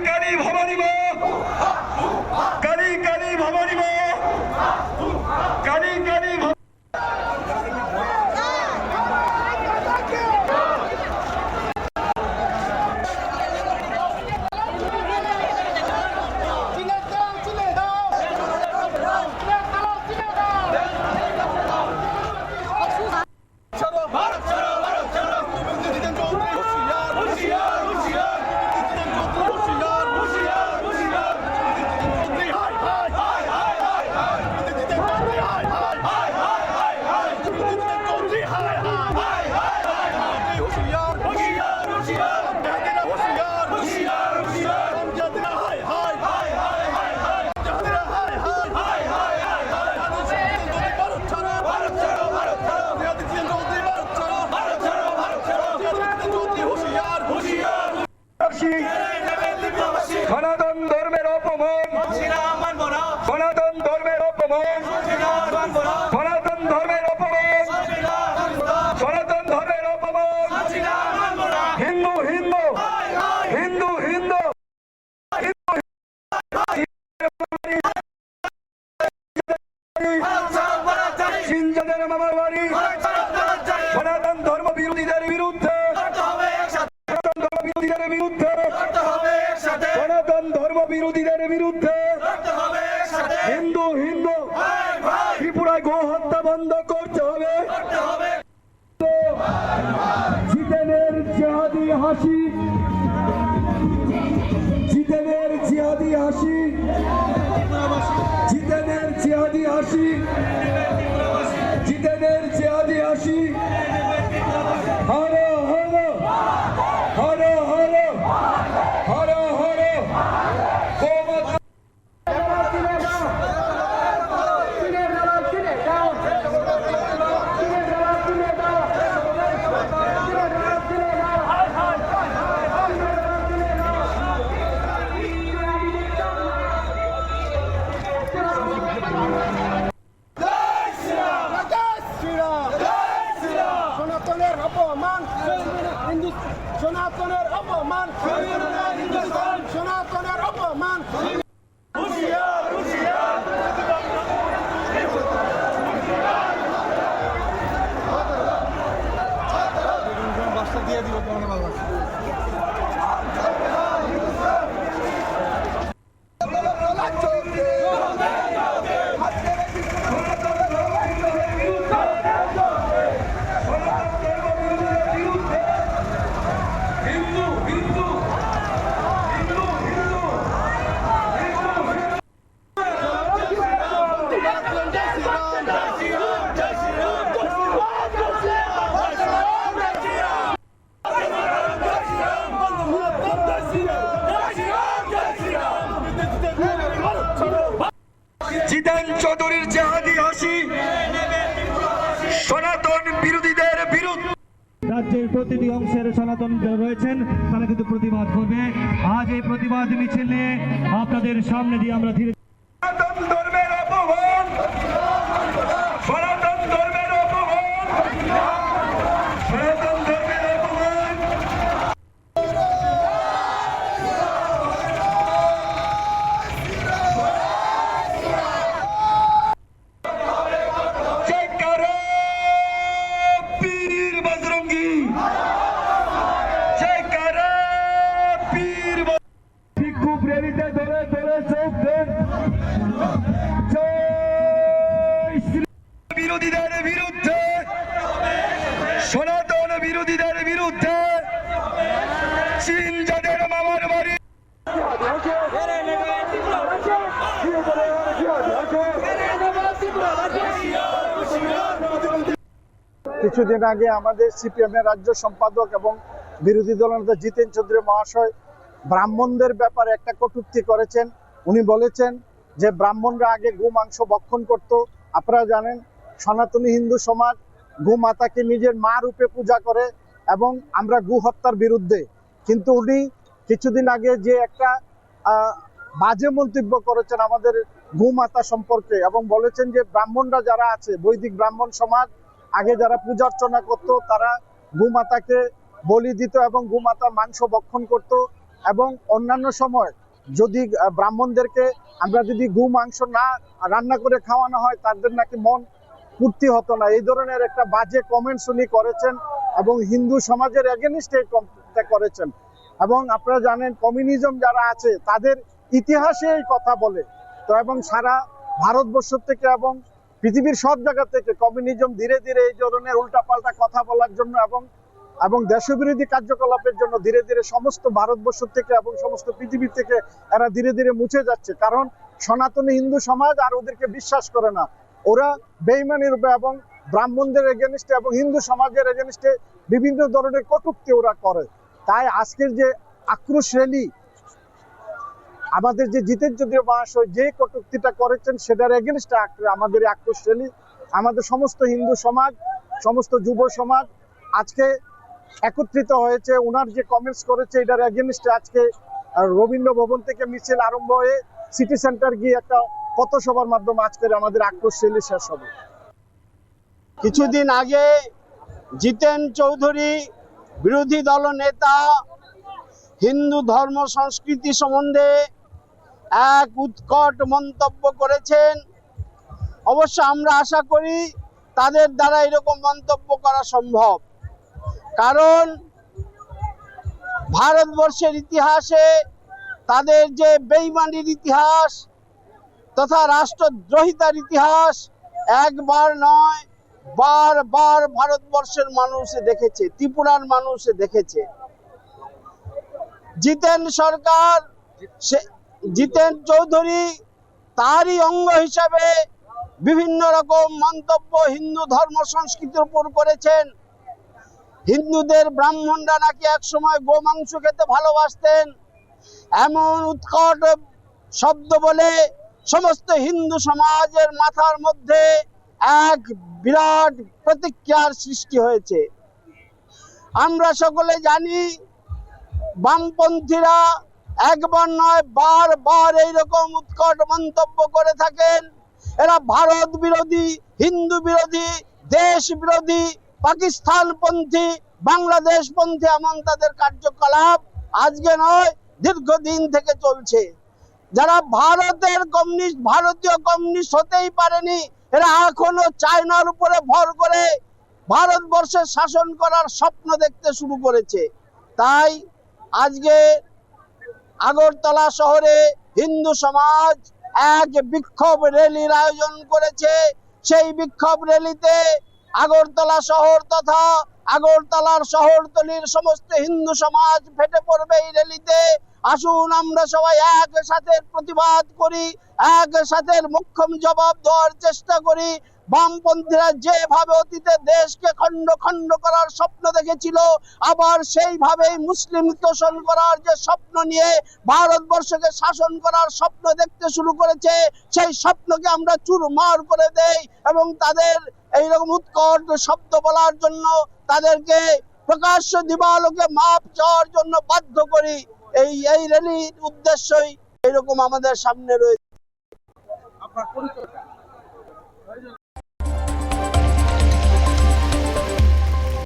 কালী ভবানী মা, কালী কালী ভবানী মা, কালী কালী সনাতন ধর্মের অপমান, সনাতন ধর্মের অপমান, সনাতন ধর্মের অপমান, সনাতন ধর্মের অপমান, হিন্দু হিন্দু হিন্দু হিন্দু সিনজাদের মামার বাড়ি সনাতন ধর্ম বিরোধীদের বিরুদ্ধে, সনাতন ধর্ম বিরোধীদের বিরুদ্ধে, সনাতন ধর্ম বিরোধীদের বিরুদ্ধে, হিন্দু হিন্দু ত্রিপুরায় গো হত্যা বন্ধ করতে হবে। জিতেনের জিহাদি হাসি, জিতেনের জিহাদি হাসি, জিতেনের জিহাদি হাসি, জিতেনের জিহাদি হাসি, হরো হরো হরো হরো হরো হরো গোমাতা। সনাতনের অপমান, সনাতনের অপমান, সনাতনের অপমান। দিয়ে দিব তোমাকে ভালো জিতেন চৌধুরীর জিহাদি হাসি সনাতন বিরোধীদের বিরুদ্ধে। রাজ্যের প্রতিটি অংশের সনাতন রয়েছেন, তারা কিন্তু প্রতিবাদ করবে। আজ এই প্রতিবাদ মিছিল নিয়ে আপনাদের সামনে দিয়ে আমরা ধীরে সনাতন ধর্মের অপমান, সনাতন ধর্মের অপমান, সনাতন ধর্মের অপমান। জয়কারে পীর বজরঙ্গী, জয়কারে পীর ভিক্ষু প্রেরিতে ধরে ধরে চোখ দেন। বিরোধীদের বিরুদ্ধে, সনাতন বিরোধীদের বিরুদ্ধে, চীন যাদের মামার বাড়ি কিছুদিন আগে আমাদের সিপিএমের রাজ্য সম্পাদক এবং বিরোধী দলনেতা জিতেন চৌধুরী মহাশয় ব্রাহ্মণদের ব্যাপারে একটা কটূক্তি করেছেন। উনি বলেছেন যে ব্রাহ্মণরা আগে গো মাংস ভক্ষণ করত। আপনারা জানেন সনাতনী হিন্দু সমাজ গো মাতাকে নিজের মা রূপে পূজা করে এবং আমরা গো হত্যার বিরুদ্ধে। কিন্তু উনি কিছুদিন আগে যে একটা বাজে মন্তব্য করেছেন আমাদের গো মাতা সম্পর্কে এবং বলেছেন যে ব্রাহ্মণরা যারা আছে, বৈদিক ব্রাহ্মণ সমাজ আগে যারা পূজা অর্চনা করত, তারা গো মাতাকে বলি দিত এবং গো মাতার মাংস ভক্ষণ করত। এবং অন্যান্য সময় যদি ব্রাহ্মণদেরকে আমরা যদি গু মাংস না রান্না করে খাওয়ানো হয় তাদের নাকি মন পূর্তি হতো না, এই ধরনের একটা বাজে কমেন্টস উনি করেছেন এবং হিন্দু সমাজের এগেনিস্টে করেছেন। এবং আপনারা জানেন কমিউনিজম যারা আছে তাদের ইতিহাসে এই কথা বলে তো, এবং সারা ভারতবর্ষ থেকে এবং পৃথিবীর সব জায়গা থেকে কমিউনিজম ধীরে ধীরে এই ধরনের উল্টাপাল্টা কথা বলার জন্য এবং দেশবিরোধী কার্যকলাপের জন্য ধীরে ধীরে সমস্ত ভারতবর্ষ থেকে এবং সমস্ত পৃথিবী থেকে এরা ধীরে ধীরে মুছে যাচ্ছে। কারণ সনাতনী হিন্দু সমাজ আর ওদেরকে বিশ্বাস করে না, ওরা বেঈমানি রূপে এবং ব্রাহ্মণদের এগেনিস্টে এবং হিন্দু সমাজের এগেনিস্টে বিভিন্ন ধরনের কটূক্তি ওরা করে। তাই আজকের যে আক্রোশ র্যালি, আমাদের যে জিতেন চৌধুরী মহাশয় যে কটূক্তিটা করেছেন সেটার এগেনিস্টে আমাদের আক্রোশ র্যালি, আমাদের সমস্ত হিন্দু সমাজ, সমস্ত যুব সমাজ আজকে একত্রিত হয়েছে। ওনার যে কমেন্টস করেছে এটার এগেনিস্টে আজকে রবীন্দ্র ভবন থেকে মিছিল আরম্ভ হয়ে সিটি সেন্টার গিয়ে একটা পথসভার মাধ্যমে আজকের আমাদের আক্রোশ র্যালি শেষ হবে। কিছুদিন আগে জিতেন চৌধুরী বিরোধী দল নেতা হিন্দু ধর্ম সংস্কৃতি সম্বন্ধে এক উৎকট মন্তব্য করেছেন। অবশ্য আমরা আশা করি তাদের দ্বারা এরকম মন্তব্য করা সম্ভব, কারণ ভারতবর্ষের ইতিহাসে তাদের যে বেঈমানির ইতিহাস তথা রাষ্ট্রদ্রোহিতার ইতিহাস একবার নয় বারবার ভারতবর্ষের মানুষ দেখেছে, ত্রিপুরার মানুষ দেখেছে। জিতেন সরকার, জিতেন চৌধুরী তারই অঙ্গ হিসাবে বিভিন্ন রকম মন্তব্য হিন্দু ধর্ম সংস্কৃতির উপর করেছেন। হিন্দুদের ব্রাহ্মণরা নাকি একসময় গোমাংস খেতে ভালোবাসতেন, এমন উৎকট শব্দ বলে সমস্ত হিন্দু সমাজের মাথার মধ্যে এক বিরাট প্রতিক্রিয়ার সৃষ্টি হয়েছে। আমরা সকলে জানি বামপন্থীরা একবার নয় বারবার এইরকম উৎকট মন্তব্য করে থাকেন। এরা ভারত বিরোধী, হিন্দু বিরোধী, দেশ বিরোধী, পাকিস্তানপন্থী, বাংলাদেশপন্থী এমন তাদের কার্যকলাপ আজকে নয় দীর্ঘদিন থেকে চলছে। যারা ভারতের কমিউনিস্ট, ভারতীয় কমিউনিস্ট হতেই পারেনি, এরা এখনো চায়নার উপরে ভর করে ভারতবর্ষের শাসন করার স্বপ্ন দেখতে শুরু করেছে। তাই আজকে আগরতলা শহরে হিন্দু সমাজ এক বিক্ষোভ র্যালির আয়োজন করেছে। সেই বিক্ষোভ র্যালিতে আগরতলা শহর তথা আগরতলার শহরতলির সমস্ত হিন্দু সমাজ ফেটে পড়বে এই র্যালিতে। আসুন আমরা সবাই একসাথে প্রতিবাদ করি, একসাথে মোক্ষম জবাব দেওয়ার চেষ্টা করি। বামপন্থীরা যেভাবে অতীতে দেশকে খণ্ড খণ্ড করার স্বপ্ন দেখেছিল, আবার সেইভাবেই মুসলিম তোষণ করার যে স্বপ্ন নিয়ে ভারতবর্ষকে শাসন করার স্বপ্ন দেখতে শুরু করেছে, সেই স্বপ্নকে আমরা চুরমার করে দেই এবং তাদের এইরকম উৎকট শব্দ বলার জন্য তাদেরকে প্রকাশ্য দিবালোকে মাপ চাওয়ার জন্য বাধ্য করি। এই র্যালির উদ্দেশ্যই এরকম আমাদের সামনে রয়েছে। আপনার পরিচয়টা?